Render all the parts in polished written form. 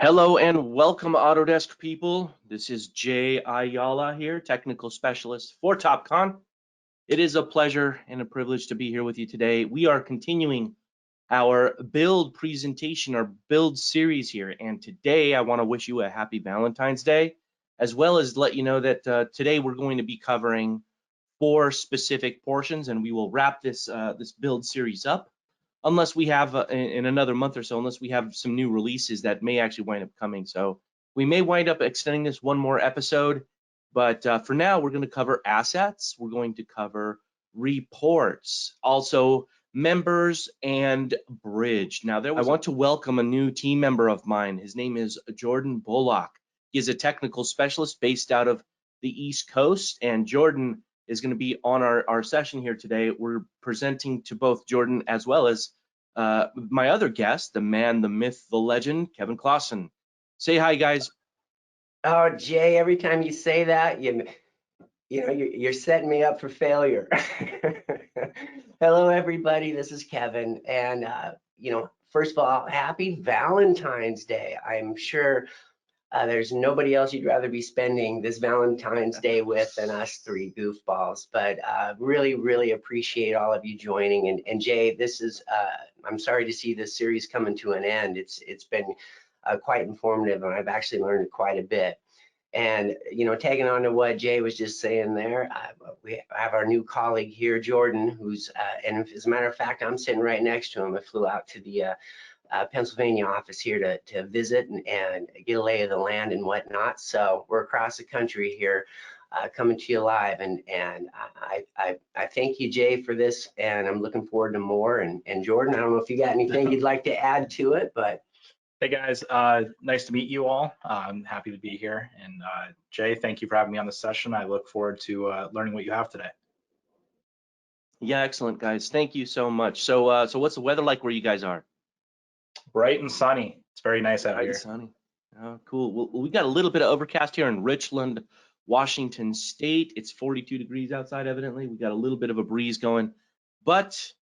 Hello and welcome, Autodesk people. This is Jay Ayala here, technical specialist for Topcon. It is a pleasure and a privilege to be here with you today. We are continuing our build presentation, our build series here, and today I want to wish you a happy Valentine's Day, as well as let you know that today we're going to be covering 4 specific portions, and we will wrap this build series up unless we have in another month or so, unless we have some new releases that may actually wind up coming. So we may wind up extending this one more episode, but for now we're going to cover assets, we're going to cover reports, also members and bridge. Now I want to welcome a new team member of mine. His name is Jordan Bullock. He is a technical specialist based out of the East Coast, and Jordan is going to be on our session here today. We're presenting to both Jordan as well as my other guest, the man, the myth, the legend, Kevin Closson. Say hi, guys. Oh, Jay, every time you say that, you're setting me up for failure. Hello, everybody. This is Kevin. And, first of all, happy Valentine's Day. I'm sure there's nobody else you'd rather be spending this Valentine's Day with than us three goofballs. But really, really appreciate all of you joining. And Jay, I'm sorry to see this series coming to an end. It's been quite informative, and I've actually learned quite a bit. And tagging on to what Jay was just saying there, we have our new colleague here, Jordan, who's and as a matter of fact, I'm sitting right next to him. I flew out to the Pennsylvania office here to visit and get a lay of the land and whatnot. So we're across the country here, coming to you live, and I thank you, Jay, for this, and I'm looking forward to more. And Jordan, I don't know if you got anything you'd like to add to it, but. Hey guys, nice to meet you all. I'm happy to be here. And Jay, thank you for having me on this session. I look forward to learning what you have today. Yeah, excellent, guys. Thank you so much. So what's the weather like where you guys are? Bright and sunny. It's very nice out here. Sunny. Oh, cool. Well, we got a little bit of overcast here in Richland, Washington State. It's 42 degrees outside, evidently. We got a little bit of a breeze going, but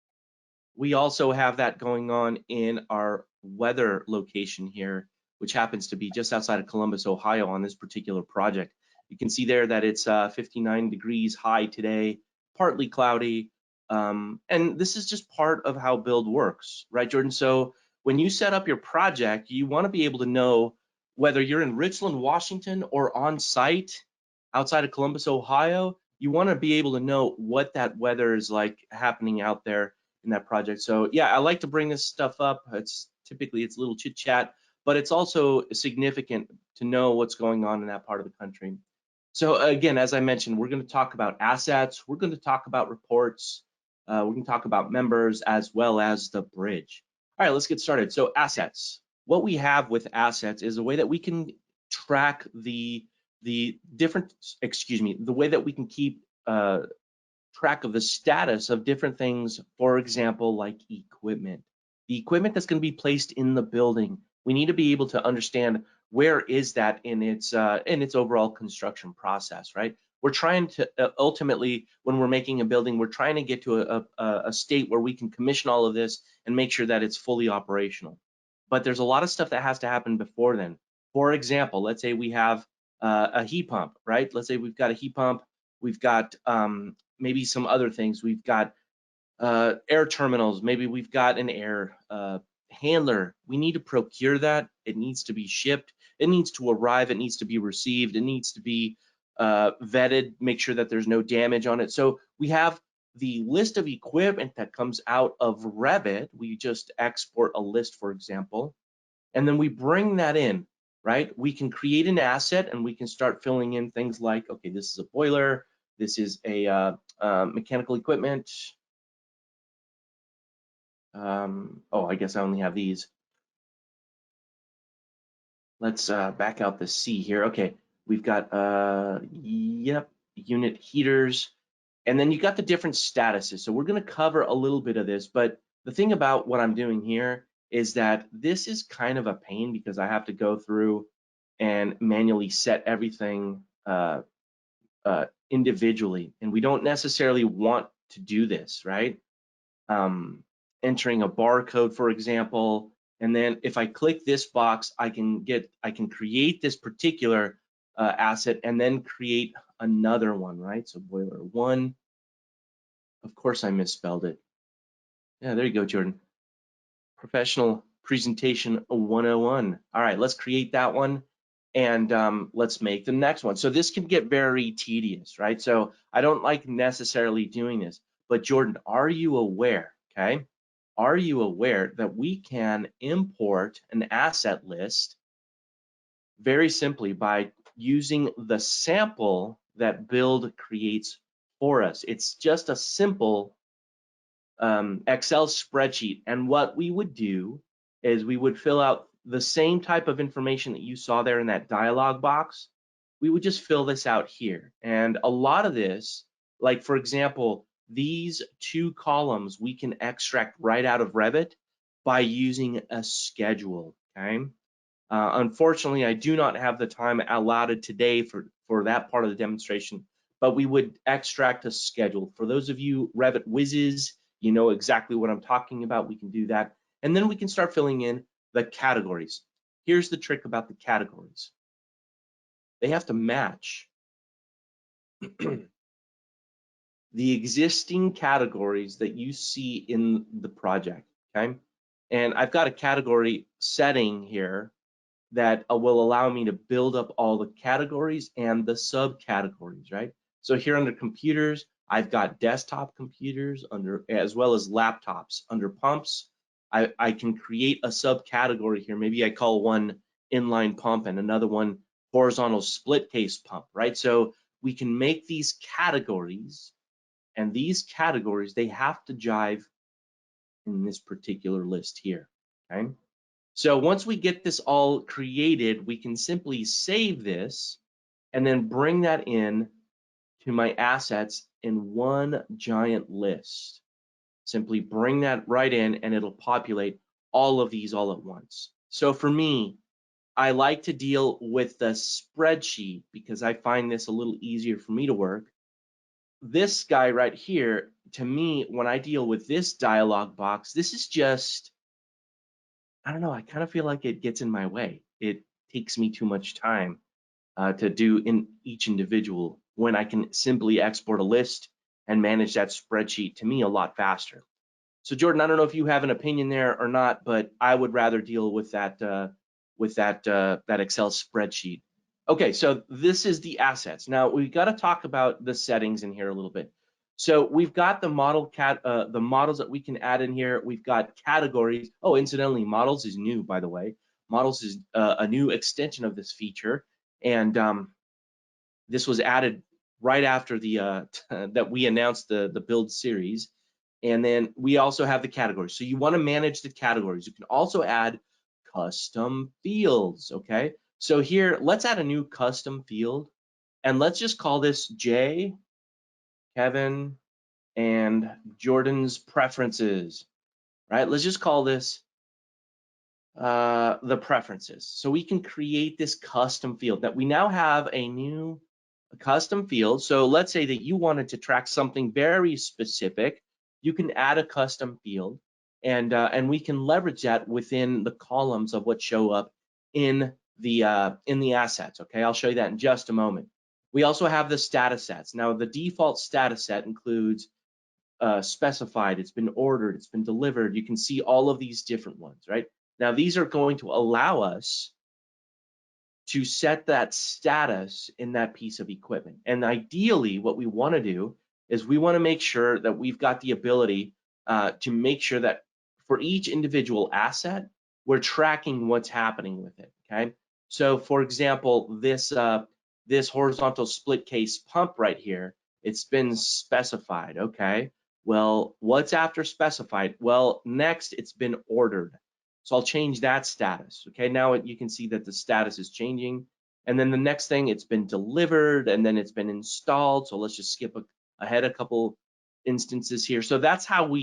we also have that going on in our weather location here, which happens to be just outside of Columbus, Ohio on this particular project. You can see there that it's 59 degrees high today, partly cloudy. And this is just part of how build works, right, Jordan? So when you set up your project, you want to be able to know whether you're in Richland, Washington, or on site outside of Columbus, Ohio, you want to be able to know what that weather is like happening out there in that project. So yeah, I like to bring this stuff up. It's typically a little chit chat, but it's also significant to know what's going on in that part of the country. So again, as I mentioned, we're going to talk about assets, we're going to talk about reports, we're going to talk about members as well as the bridge. All right, let's get started. So assets. What we have with assets is a way that we can track the different, the way that we can keep track of the status of different things, for example, like equipment. The equipment that's going to be placed in the building, we need to be able to understand where is that in its overall construction process, right? We're trying to ultimately, when we're making a building, we're trying to get to a state where we can commission all of this and make sure that it's fully operational. But there's a lot of stuff that has to happen before then. For example, let's say we have a heat pump, right? Let's say we've got a heat pump, we've got maybe some other things. We've got air terminals. Maybe we've got an air handler. We need to procure that. It needs to be shipped. It needs to arrive. It needs to be received. It needs to be vetted, make sure that there's no damage on it. So we have the list of equipment that comes out of Revit. We just export a list, for example, and then we bring that in, right? We can create an asset and we can start filling in things like, okay, this is a boiler. This is a mechanical equipment. Oh, I guess I only have these. Let's back out the C here. Okay, we've got, yep, unit heaters. And then you got the different statuses. So we're going to cover a little bit of this. But the thing about what I'm doing here is that this is kind of a pain because I have to go through and manually set everything individually, and we don't necessarily want to do this, right? Entering a barcode, for example, And then if I click this box, I can create this particular asset and then create another one, right? So boiler 1, of course I misspelled it. Yeah, there you go, Jordan. Professional Presentation 101. All right, let's create that one, and let's make the next one. So this can get very tedious, right? So I don't like necessarily doing this, but Jordan, are you aware, okay? Are you aware that we can import an asset list very simply by using the sample that Build creates for us? It's just a simple Excel spreadsheet, and what we would do is we would fill out the same type of information that you saw there in that dialog box. We would just fill this out here, and a lot of this, like for example, these 2 columns we can extract right out of Revit by using a schedule. Okay. Unfortunately, I do not have the time allotted today for that part of the demonstration, but we would extract a schedule. For those of you Revit whizzes, you know exactly what I'm talking about. We can do that. And then we can start filling in the categories. Here's the trick about the categories. They have to match the existing categories that you see in the project, okay? And I've got a category setting here that will allow me to build up all the categories and the subcategories, right? So here under computers, I've got desktop computers under, as well as laptops. Under pumps, I can create a subcategory here. Maybe I call one inline pump and another one horizontal split case pump, right? So we can make these categories, and these categories, they have to jive in this particular list here, okay? So once we get this all created, we can simply save this and then bring that in to my assets in one giant list. Simply bring that right in and it'll populate all of these all at once. So for me, I like to deal with the spreadsheet because I find this a little easier for me to work. This guy right here, to me, when I deal with this dialog box, this is just, I don't know, I kind of feel like it gets in my way. It takes me too much time to do in each individual when I can simply export a list and manage that spreadsheet, to me, a lot faster. So Jordan, I don't know if you have an opinion there or not, but I would rather deal with that that Excel spreadsheet. Okay, so this is the assets. Now we've got to talk about the settings in here a little bit. So we've got the the models that we can add in here. We've got categories. Oh, incidentally, models is new, by the way. Models is a new extension of this feature, and this was added right after the that we announced the build series. And then we also have the categories. So you want to manage the categories. You can also add custom fields, okay? So here, let's add a new custom field, and let's just call this J, Kevin, and Jordan's preferences, right? Let's just call this the preferences. So we can create this custom field that we now have a new custom field. So let's say that you wanted to track something very specific. You can add a custom field, and we can leverage that within the columns of what show up in the assets. Okay, I'll show you that in just a moment. We also have the status sets. Now the default status set includes specified, it's been ordered, it's been delivered. You can see all of these different ones, right? Now these are going to allow us to set that status in that piece of equipment. And ideally, what we want to do is we want to make sure that we've got the ability to make sure that for each individual asset, we're tracking what's happening with it, okay? So for example, this horizontal split case pump right here, it's been specified, okay? Well, what's after specified? Well, next it's been ordered. So I'll change that status. Okay, now you can see that the status is changing. And then the next thing, it's been delivered and then it's been installed. So let's just skip ahead a couple instances here. So that's how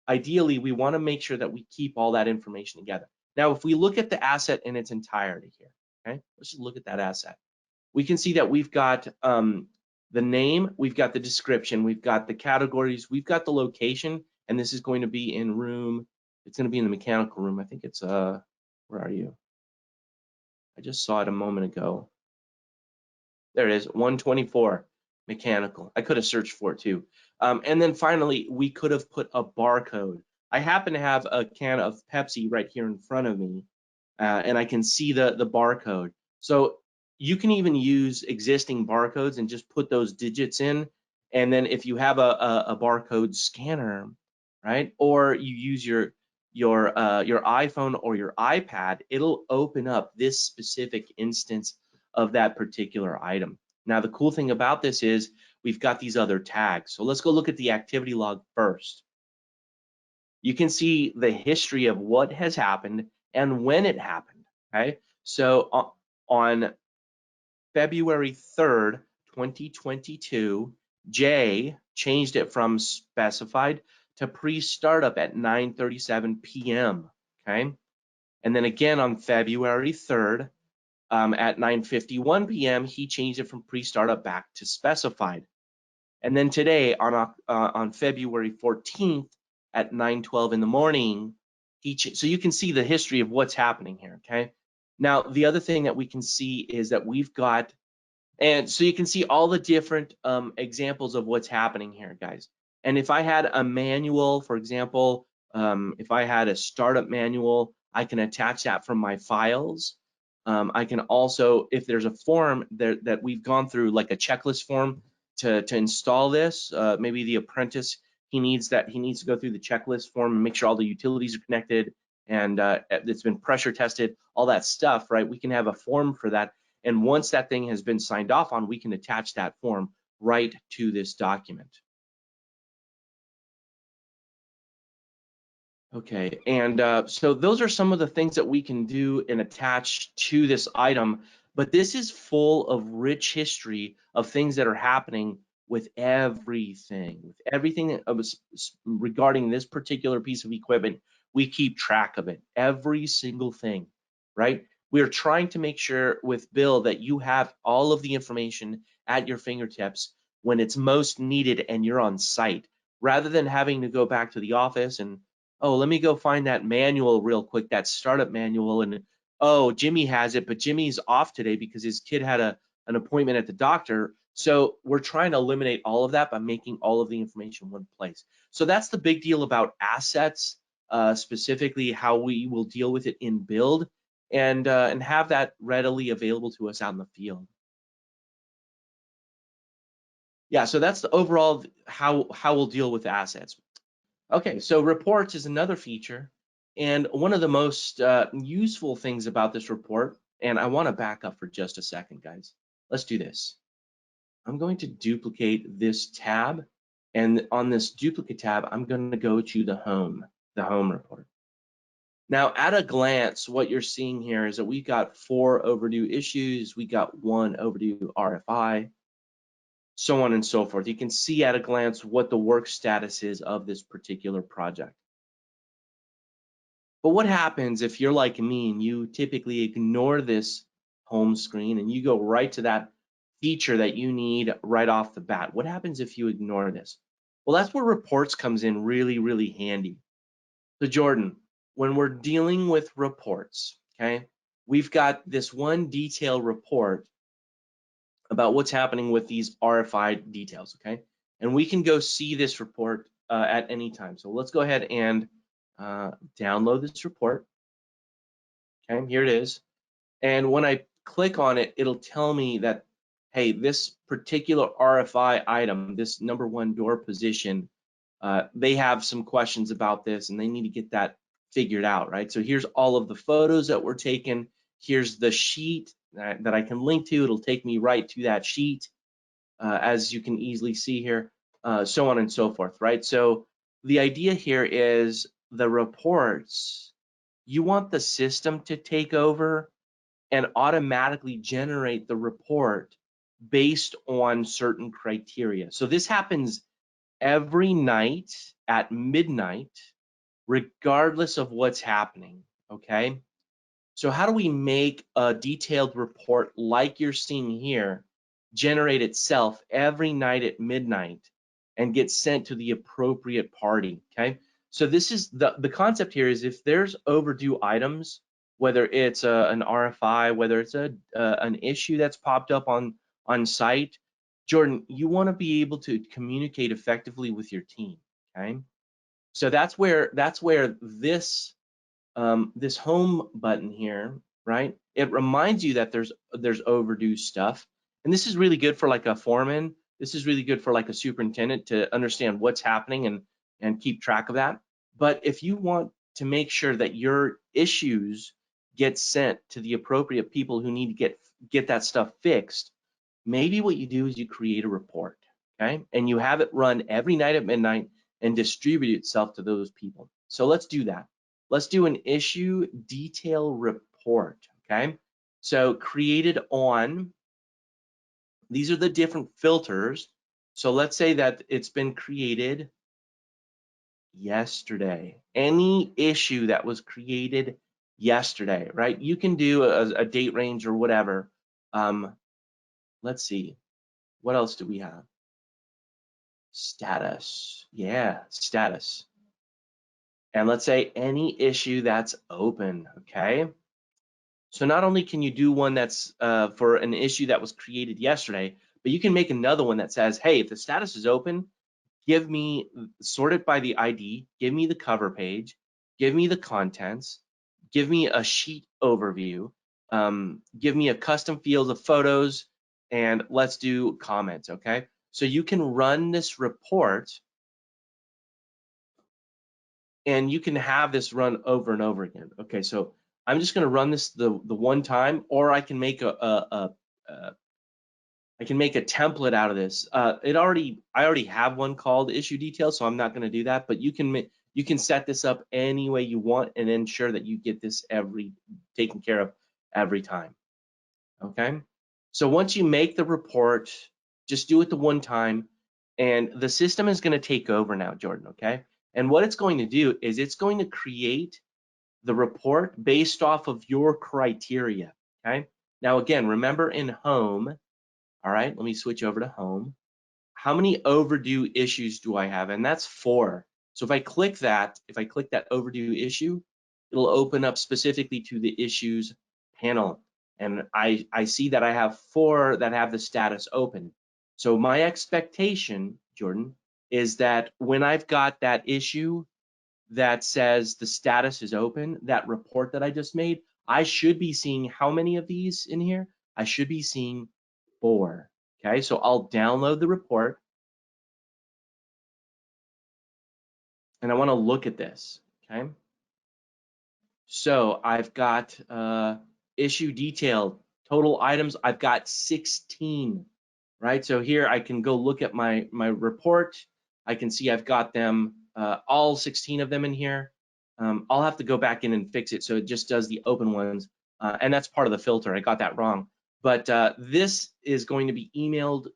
ideally, we want to make sure that we keep all that information together. Now, if we look at the asset in its entirety here, okay, let's just look at that asset. We can see that we've got the name, we've got the description, we've got the categories, we've got the location, and this is going to be in room. It's going to be in the mechanical room. I think it's Where are you? I just saw it a moment ago. There it is, 124 mechanical. I could have searched for it too. And then finally, we could have put a barcode. I happen to have a can of Pepsi right here in front of me, and I can see the barcode. So you can even use existing barcodes and just put those digits in. And then if you have a barcode scanner, right, or you use your iPhone or your iPad, it'll open up this specific instance of that particular item. Now, the cool thing about this is we've got these other tags. So let's go look at the activity log first. You can see the history of what has happened and when it happened, okay? So on February 3rd, 2022, Jay changed it from specified to pre-startup at 9:37 p.m., okay? And then again on February 3rd, at 9:51 p.m., he changed it from pre-startup back to specified. And then today, on February 14th at 9:12 in the morning, so you can see the history of what's happening here, okay? Now, the other thing that we can see is that we've got, and so you can see all the different examples of what's happening here, guys. And if I had a manual, for example, if I had a startup manual, I can attach that from my files. I can also, if there's a form that we've gone through, like a checklist form to install this, maybe the apprentice, he needs to go through the checklist form and make sure all the utilities are connected and it's been pressure tested, all that stuff, right? We can have a form for that. And once that thing has been signed off on, we can attach that form right to this document. Okay, and so those are some of the things that we can do and attach to this item, but this is full of rich history of things that are happening with everything regarding this particular piece of equipment. We keep track of it, every single thing, right? We are trying to make sure with Build that you have all of the information at your fingertips when it's most needed and you're on site, rather than having to go back to the office and, oh, let me go find that manual real quick, that startup manual, and oh, Jimmy has it, but Jimmy's off today because his kid had an appointment at the doctor. So we're trying to eliminate all of that by making all of the information in one place. So that's the big deal about assets, specifically how we will deal with it in Build, and have that readily available to us out in the field. Yeah, so that's the overall how we'll deal with assets. Okay, so reports is another feature, and one of the most useful things about this report, and I want to back up for just a second, guys. Let's do this. I'm going to duplicate this tab, and on this duplicate tab, I'm going to go to the home report. Now, at a glance, what you're seeing here is that we've got 4 overdue issues, we got 1 overdue RFI, so on and so forth. You can see at a glance what the work status is of this particular project. But what happens if you're like me and you typically ignore this home screen and you go right to that feature that you need right off the bat? What happens if you ignore this? Well, that's where reports comes in really, really handy. So Jordan, when we're dealing with reports, okay, we've got this one detailed report about what's happening with these RFI details, okay? And we can go see this report at any time. So let's go ahead and download this report. Okay, here it is. And when I click on it, it'll tell me that, hey, this particular RFI item, this number 1 door position, they have some questions about this and they need to get that figured out, right? So here's all of the photos that were taken. Here's the sheet that I can link to. It'll take me right to that sheet, as you can easily see here, so on and so forth, right? So the idea here is the reports, you want the system to take over and automatically generate the report based on certain criteria. So this happens every night at midnight, regardless of what's happening, okay? So how do we make a detailed report like you're seeing here generate itself every night at midnight and get sent to the appropriate party, okay? So this is the concept here is if there's overdue items, whether it's an RFI, whether it's an issue that's popped up on site, Jordan, you want to be able to communicate effectively with your team. Okay, so that's where this this home button here, right? It reminds you that there's overdue stuff, and this is really good for like a foreman. This is really good for like a superintendent to understand what's happening and keep track of that. But if you want to make sure that your issues get sent to the appropriate people who need to get that stuff fixed, maybe what you do is you create a report, okay? And you have it run every night at midnight and distribute itself to those people. So let's do that. Let's do an issue detail report, okay? So created on, these are the different filters. So let's say that it's been created yesterday. Any issue that was created yesterday, right? You can do a date range or whatever. Let's see, what else do we have? Status, yeah, status. And let's say any issue that's open, okay? So not only can you do one that's for an issue that was created yesterday, but you can make another one that says, hey, if the status is open, give me, sort it by the ID, give me the cover page, give me the contents, give me a sheet overview, give me a custom field of photos, and let's do comments, okay? So you can run this report and you can have this run over and over again. Okay, so I'm just going to run this the one time, or I can make I can make a template out of this. I already have one called issue details, so I'm not going to do that. But you can set this up any way you want and ensure that you get this taken care of every time. Okay, so once you make the report, just do it the one time, and the system is going to take over now, Jordan. Okay, and what it's going to do is it's going to create the report based off of your criteria. Okay, now again, remember in home. All right, let me switch over to home. How many overdue issues do I have? And that's 4. So if I click that overdue issue, it'll open up specifically to the issues panel. And I see that I have 4 that have the status open. So my expectation, Jordan, is that when I've got that issue that says the status is open, that report that I just made, I should be seeing how many of these in here? I should be seeing 4. Okay, so I'll download the report and I want to look at this. Okay, so I've got issue detailed, total items, I've got 16, right? So here I can go look at my report. I can see I've got them, all 16 of them in here. I'll have to go back in and fix it so it just does the open ones, and that's part of the filter. I got that wrong. But this is going to be emailed,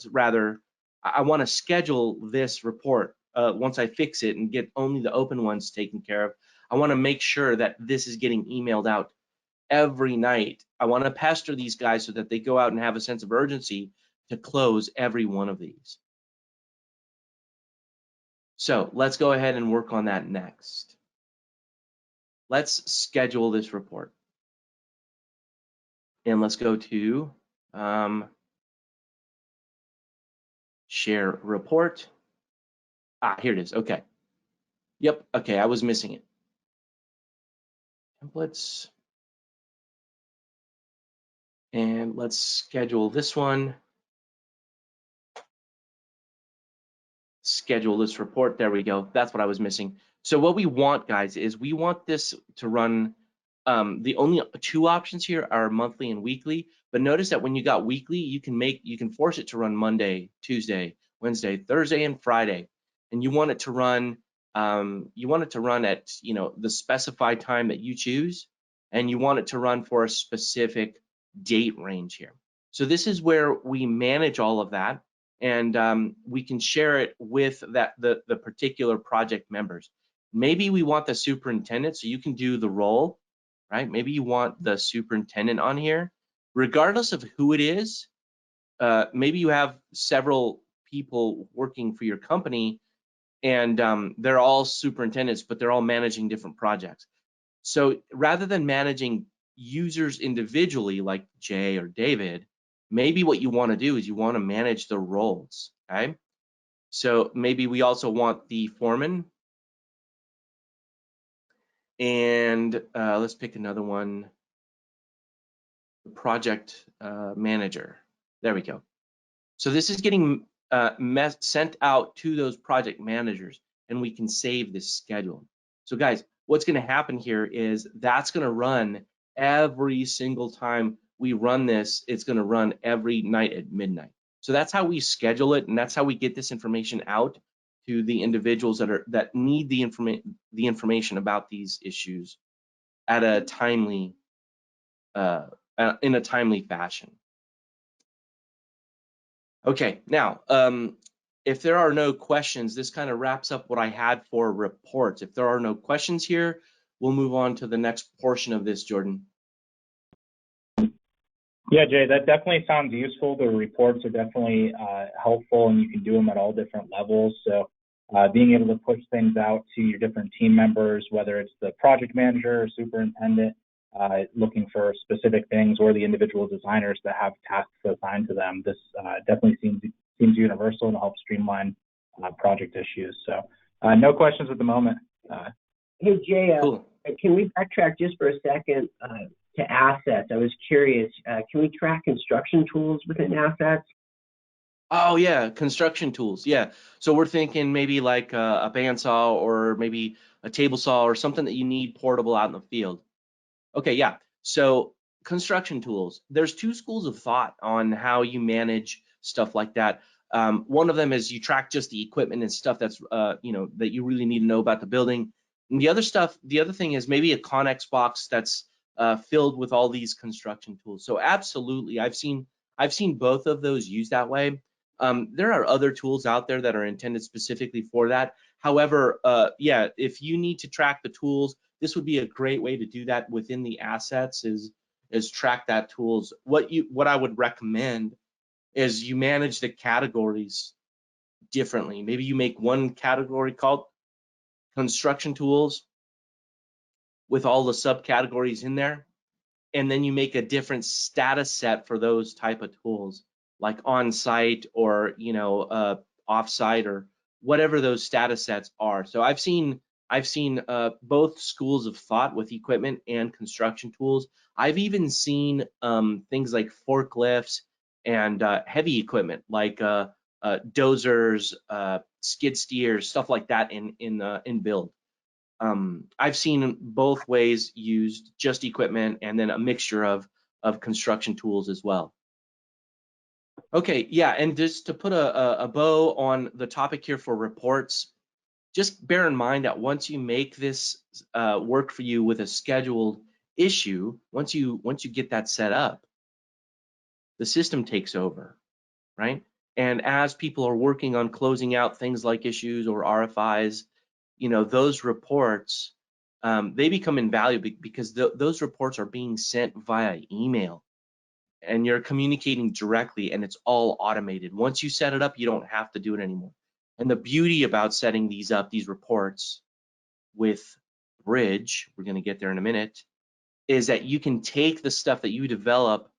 rather, I want to schedule this report once I fix it and get only the open ones taken care of. I want to make sure that this is getting emailed out every night. I want to pester these guys so that they go out and have a sense of urgency to close every one of these. So let's go ahead and work on that next. Let's schedule this report. And let's go to share report. Here it is. Okay. Yep. Okay, I was missing it. Templates. And let's schedule this one. Schedule this report. There we go. That's what I was missing. So what we want, guys, is we want this to run. The only 2 options here are monthly and weekly. But notice that when you got weekly, you can force it to run Monday, Tuesday, Wednesday, Thursday, and Friday. And you want it to run. You want it to run at the specified time that you choose, and you want it to run for a specific date range here. So this is where we manage all of that, and we can share it with the particular project members. Maybe we want the superintendent, so you can do the role, right? Maybe you want the superintendent on here, regardless of who it is. Maybe you have several people working for your company, and they're all superintendents, but they're all managing different projects. So rather than managing users individually like Jay or David, maybe what you want to do is you want to manage the roles, okay? So maybe we also want the foreman, and let's pick another one, the project manager. There we go. So this is getting sent out to those project managers, and we can save this schedule. So guys, what's going to happen here is that's going to run every single time we run this. It's going to run every night at midnight. So that's how we schedule it, and that's how we get this information out to the individuals that need the information about these issues at a timely in a timely fashion. Okay, now, if there are no questions, this kind of wraps up what I had for reports. If there are no questions here, we'll move on to the next portion of this, Jordan. Yeah, Jay, that definitely sounds useful. The reports are definitely helpful, and you can do them at all different levels. So being able to push things out to your different team members, whether it's the project manager or superintendent, looking for specific things, or the individual designers that have tasks assigned to them, this definitely seems universal and helps streamline project issues. So no questions at the moment. Hey, Jay, Cool. Can we backtrack just for a second to assets? I was curious, can we track construction tools within assets? Oh yeah, construction tools. Yeah. So we're thinking maybe like a bandsaw or maybe a table saw or something that you need portable out in the field. Okay, yeah. So construction tools. There's two schools of thought on how you manage stuff like that. One of them is you track just the equipment and stuff that's that you really need to know about the building. And the other thing is maybe a Connex box that's filled with all these construction tools. So absolutely, I've seen both of those used that way. There are other tools out there that are intended specifically for that. However, yeah, if you need to track the tools, this would be a great way to do that within the assets is track that tools. What I would recommend is you manage the categories differently. Maybe you make one category called construction tools with all the subcategories in there, and then you make a different status set for those type of tools, like on-site or off-site or whatever those status sets are. So I've seen both schools of thought with equipment and construction tools. I've even seen things like forklifts and heavy equipment like dozers, skid steers, stuff like that in Build. I've seen both ways used, just equipment and then a mixture of construction tools as well. Okay, yeah, and just to put a bow on the topic here for reports, just bear in mind that once you make this work for you with a scheduled issue, once you get that set up, the system takes over, right? And as people are working on closing out things like issues or RFIs, those reports, they become invaluable because those reports are being sent via email, and you're communicating directly, and it's all automated. Once you set it up, you don't have to do it anymore. And the beauty about setting these reports with Bridge, we're going to get there in a minute, is that you can take the stuff that you develop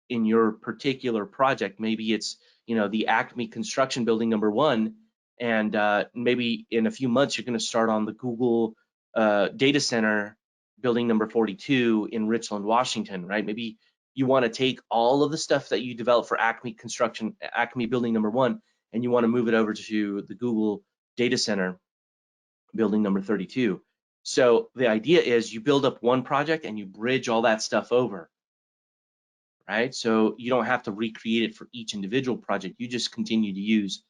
in your particular project. Maybe it's the Acme construction building #1, and maybe in a few months you're going to start on the Google data center building #42 in Richland, Washington, right? Maybe you want to take all of the stuff that you developed for Acme building #1, and you want to move it over to the Google data center building #32. So the idea is you build up one project and you bridge all that stuff over, right? So you don't have to recreate it for each individual project. You just continue to use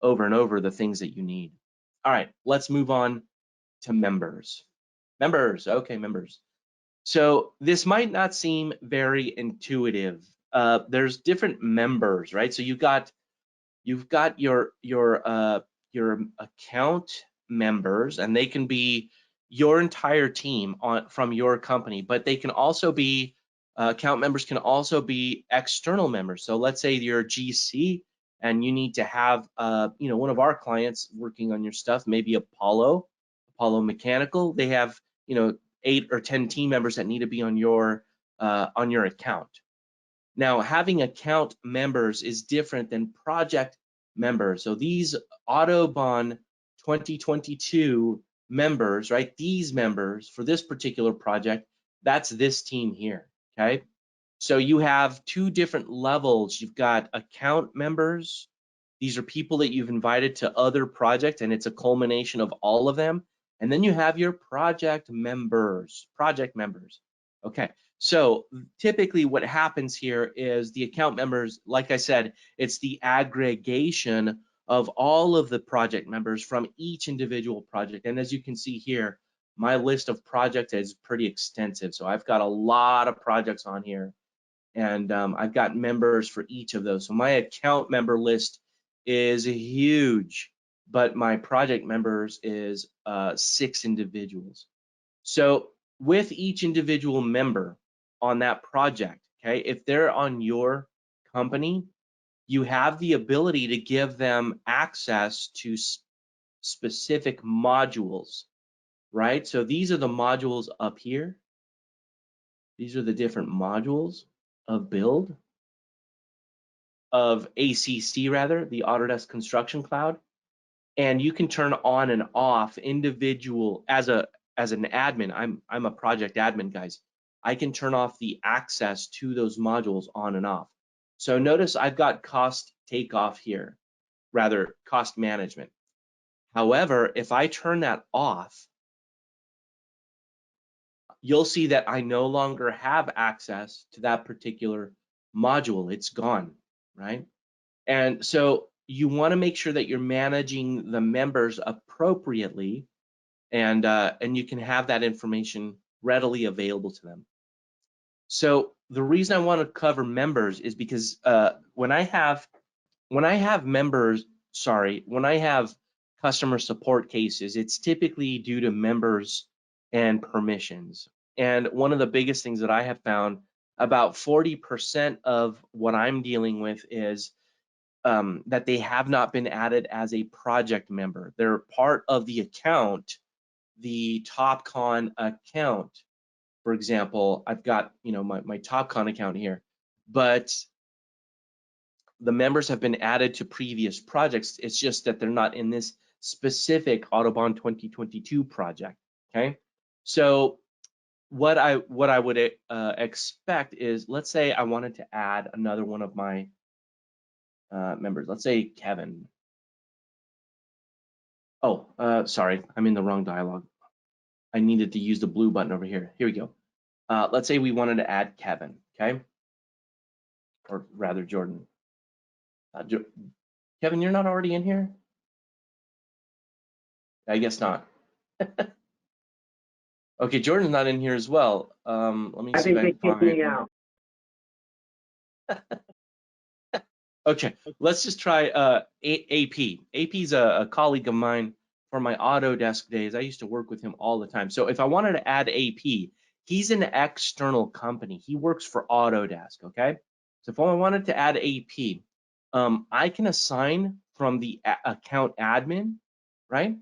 over and over the things that you need. All right, let's move on to members. Okay, members. So this might not seem very intuitive. There's different members, right? So you've got your account members, and they can be your entire team from your company, but they can also be account members can also be external members. So let's say you're a GC and you need to have one of our clients working on your stuff, maybe Apollo Mechanical. They have 8 or 10 team members that need to be on your account. Now, having account members is different than project members. So these Autobahn 2022 members, right? These members for this particular project, that's this team here, okay? So you have two different levels. You've got account members. These are people that you've invited to other projects, and it's a culmination of all of them. And then you have your project members. Okay, so typically what happens here is the account members, like I said, it's the aggregation of all of the project members from each individual project. And as you can see here, my list of projects is pretty extensive. So I've got a lot of projects on here, and I've got members for each of those. So my account member list is huge, but my project members is 6 individuals. So with each individual member on that project, okay, if they're on your company, you have the ability to give them access to specific modules, right? So these are the modules up here. These are the different modules of Build, of ACC rather, the Autodesk Construction Cloud. And you can turn on and off individual, as an admin, I'm a project admin, guys. I can turn off the access to those modules on and off. So notice I've got cost takeoff here, rather cost management. However, if I turn that off, you'll see that I no longer have access to that particular module. It's gone, right? And so you want to make sure that you're managing the members appropriately, and you can have that information readily available to them. So the reason I want to cover members is because when I have customer support cases, it's typically due to members and permissions. And one of the biggest things that I have found, about 40% of what I'm dealing with is that they have not been added as a project member. They're part of the account, the Topcon account. For example, I've got, you know, my Topcon account here, but the members have been added to previous projects. It's just that they're not in this specific Autobahn 2022 project. Okay, so what I would expect is, let's say I wanted to add another one of my members. Let's say Kevin. Oh, sorry, I'm in the wrong dialog. I needed to use the blue button over here. Here we go. Let's say we wanted to add Kevin, okay? Or rather Jordan. Kevin, you're not already in here? I guess not. Okay, Jordan's not in here as well. Let me see if I can kicked me find. out. Okay, let's just try AP. AP's a colleague of mine from my Autodesk days. I used to work with him all the time. So if I wanted to add AP, he's an external company. He works for Autodesk, okay? So if I wanted to add AP, I can assign from the account admin, right?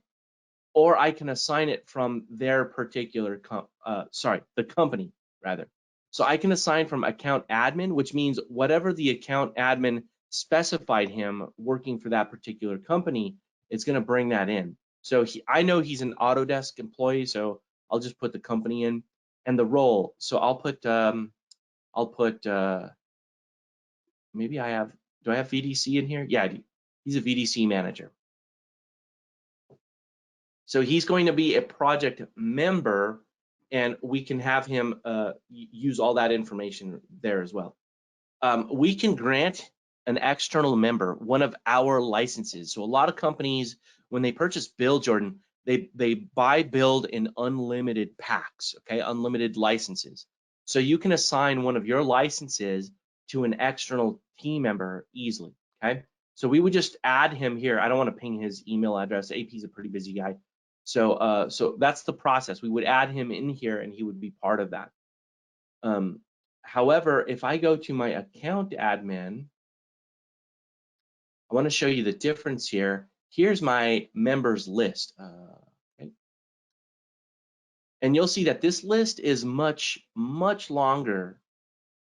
Or I can assign it from their particular, the company rather. So I can assign from account admin, which means whatever the account admin specified him working for that particular company, it's going to bring that in. So I know he's an Autodesk employee, so I'll just put the company in and the role. So I'll put maybe do I have VDC in here? Yeah, he's a VDC manager. So he's going to be a project member, and we can have him use all that information there as well. We can grant an external member one of our licenses. So a lot of companies, when they purchase Build, Jordan, they buy Build in unlimited packs, okay, unlimited licenses. So you can assign one of your licenses to an external team member easily, okay? So we would just add him here. I don't want to ping his email address. AP's a pretty busy guy. So so that's the process. We would add him in here, and he would be part of that. However, if I go to my account admin, I want to show you the difference here. Here's my members list. Okay. And you'll see that this list is much, much longer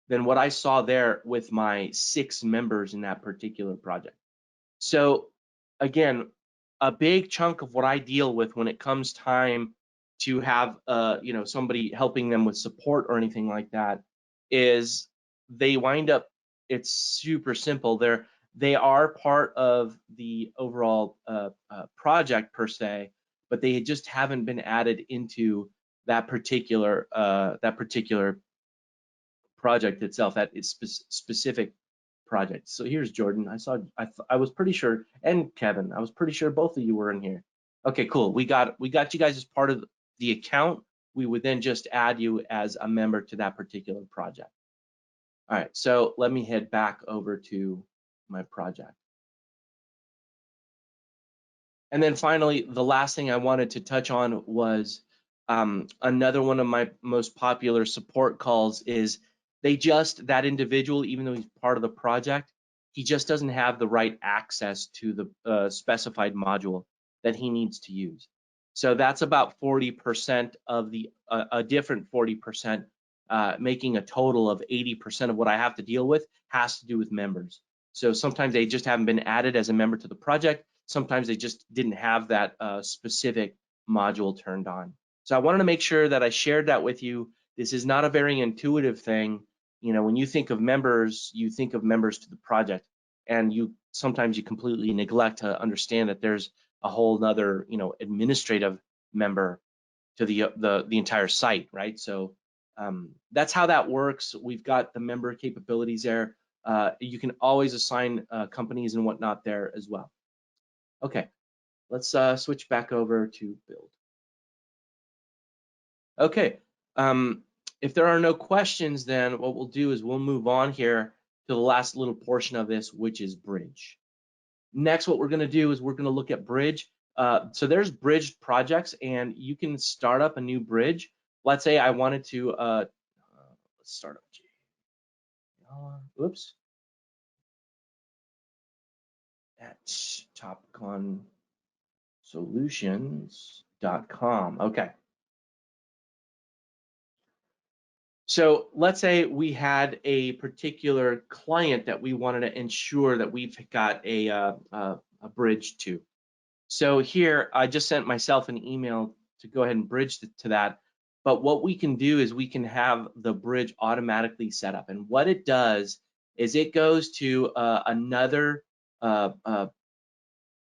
than what I saw there with my 6 members in that particular project. So again, a big chunk of what I deal with when it comes time to have somebody helping them with support or anything like that is they wind up, it's super simple. They are part of the overall project per se, but they just haven't been added into that particular project itself, that is specific project. So here's Jordan. I was pretty sure, and Kevin, I was pretty sure both of you were in here. Okay, cool. We got you guys as part of the account. We would then just add you as a member to that particular project. All right, so let me head back over to my project. And then finally, the last thing I wanted to touch on was another one of my most popular support calls is that individual, even though he's part of the project, he just doesn't have the right access to the specified module that he needs to use. So that's about 40% of a different 40%, making a total of 80% of what I have to deal with has to do with members. So sometimes they just haven't been added as a member to the project. Sometimes they just didn't have that specific module turned on. So I wanted to make sure that I shared that with you. This is not a very intuitive thing. When you think of members, you think of members to the project, and sometimes you completely neglect to understand that there's a whole nother, administrative member to the entire site, right? So that's how that works. We've got the member capabilities there. You can always assign companies and whatnot there as well. Okay, let's switch back over to Build. Okay, if there are no questions, then what we'll do is we'll move on here to the last little portion of this, which is Bridge. Next, what we're going to do is we're going to look at Bridge. So there's bridge projects, and you can start up a new bridge. Let's say I wanted to, let's start up. Oops. At topconsolutions.com. Okay. So let's say we had a particular client that we wanted to ensure that we've got a bridge to. So here, I just sent myself an email to go ahead and bridge to that. But what we can do is we can have the bridge automatically set up. And what it does is it goes to another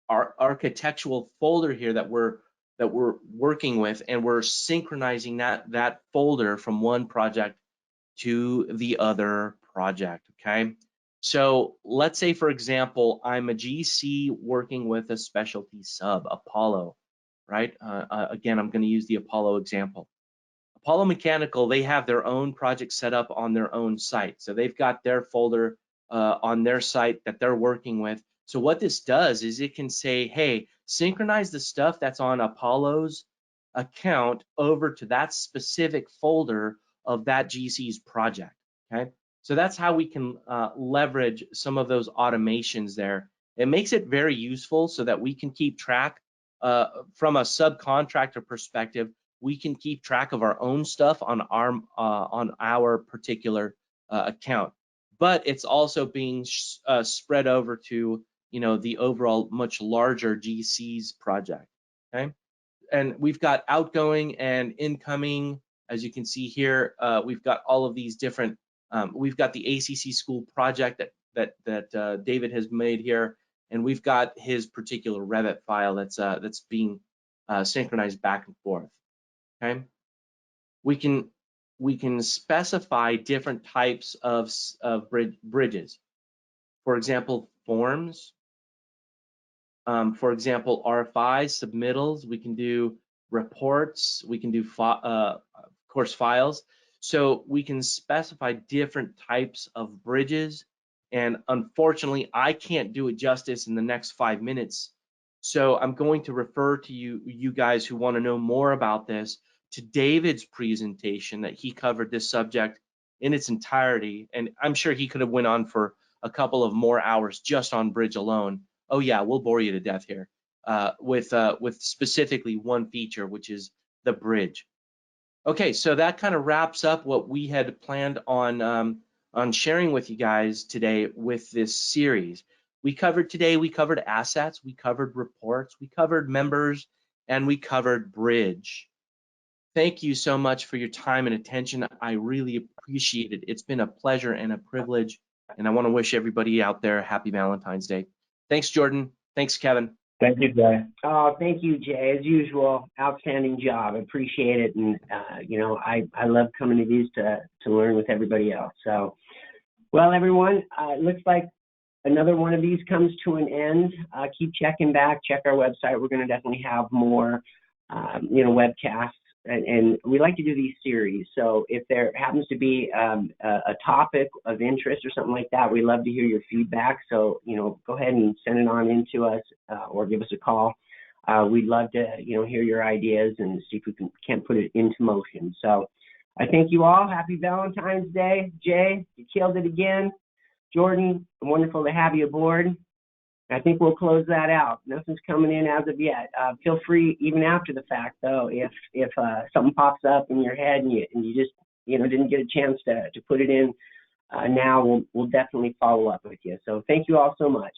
architectural folder here that we're working with, and we're synchronizing that folder from one project to the other project. Okay, so let's say, for example, I'm a GC working with a specialty sub, Apollo, right? Again, I'm going to use the Apollo example. Apollo Mechanical, they have their own project set up on their own site. So they've got their folder on their site that they're working with. So what this does is it can say, hey, synchronize the stuff that's on Apollo's account over to that specific folder of that GC's project, okay? So that's how we can leverage some of those automations there. It makes it very useful so that we can keep track from a subcontractor perspective. We can keep track of our own stuff on our particular account, but it's also being spread over to the overall much larger GC's project. Okay, and we've got outgoing and incoming. As you can see here, we've got all of these different. We've got the ACC school project that David has made here, and we've got his particular Revit file that's being synchronized back and forth. Okay, we can specify different types of bridges. For example, forms. For example, RFIs, submittals. We can do reports. We can do course files. So we can specify different types of bridges. And unfortunately, I can't do it justice in the next 5 minutes. So I'm going to refer to you guys who want to know more about this to David's presentation that he covered this subject in its entirety. And I'm sure he could have went on for a couple of more hours just on bridge alone. Oh yeah, we'll bore you to death here with specifically one feature, which is the bridge. Okay, so that kind of wraps up what we had planned on sharing with you guys today with this series. We covered assets, we covered reports, we covered members, and we covered bridge. Thank you so much for your time and attention. I really appreciate it. It's been a pleasure and a privilege, and I want to wish everybody out there a happy Valentine's Day. Thanks, Jordan. Thanks, Kevin. Thank you, Jay. Oh, thank you, Jay. As usual, outstanding job. I appreciate it. And, you know, I love coming to these to learn with everybody else. So, well, everyone, it looks like another one of these comes to an end. Keep checking back. Check our website. We're going to definitely have more, you know, webcasts. And we like to do these series. So if there happens to be a topic of interest or something like that, we love to hear your feedback. So, you know, go ahead and send it on into us or give us a call. We'd love to, you know, hear your ideas and see if we can't put it into motion. So I thank you all. Happy Valentine's Day. Jay, you killed it again. Jordan, wonderful to have you aboard. I think we'll close that out. Nothing's coming in as of yet. Feel free, even after the fact, though, if something pops up in your head and you just, you know, didn't get a chance to put it in now, we'll definitely follow up with you. So thank you all so much.